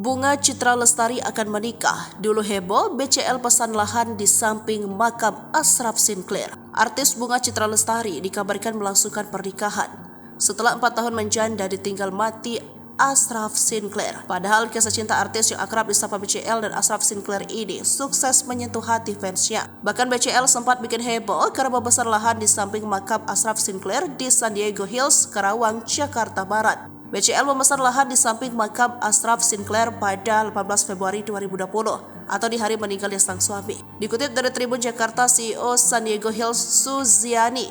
Bunga Citra Lestari akan menikah. Dulu heboh, BCL pesan lahan di samping makam Ashraf Sinclair. Artis Bunga Citra Lestari dikabarkan melangsungkan pernikahan setelah 4 tahun menjanda ditinggal mati Ashraf Sinclair. Padahal kisah cinta artis yang akrab disapa BCL dan Ashraf Sinclair ini sukses menyentuh hati fansnya. Bahkan BCL sempat bikin heboh karena membesar lahan di samping makam Ashraf Sinclair di San Diego Hills, Karawang, Jakarta Barat. BCL memesan lahan di samping makam Ashraf Sinclair pada 18 Februari 2020 atau di hari meninggalnya sang suami. Dikutip dari Tribun Jakarta, CEO San Diego Hills Suziani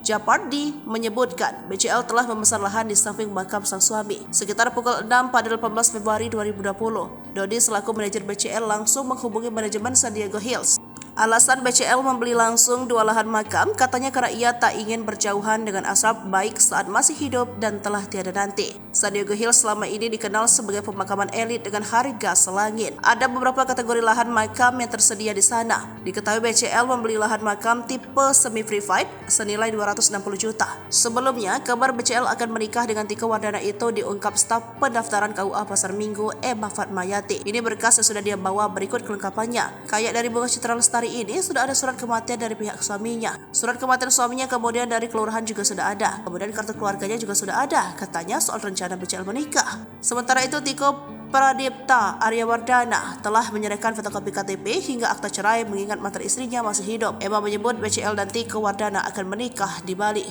Japardi menyebutkan BCL telah memesan lahan di samping makam sang suami. Sekitar pukul 6 pada 18 Februari 2020, Dodi selaku manajer BCL langsung menghubungi manajemen San Diego Hills. Alasan BCL membeli langsung 2 lahan makam katanya karena ia tak ingin berjauhan dengan Ashraf baik saat masih hidup dan telah tiada nanti. San Diego Hills selama ini dikenal sebagai pemakaman elit dengan harga selangit. Ada beberapa kategori lahan makam yang tersedia di sana. Diketahui BCL membeli lahan makam tipe semi-privat senilai 260 juta. Sebelumnya, kabar BCL akan menikah dengan Tika Wardana itu diungkap staf pendaftaran KUA Pasar Minggu Emma Fatmayati. Ini berkas yang sudah dia bawa, berikut kelengkapannya. Kayak dari Bunga Citra Lestari ini sudah ada surat kematian dari pihak suaminya. Surat kematian suaminya kemudian dari kelurahan juga sudah ada. Kemudian kartu keluarganya juga sudah ada. Katanya soal rencana BCL menikah. Sementara itu Tiko Pradipta Aryawardana telah menyerahkan fotokopi KTP hingga akta cerai mengingat mantan istrinya masih hidup. Emma menyebut BCL dan Tiko Wardana akan menikah di Bali.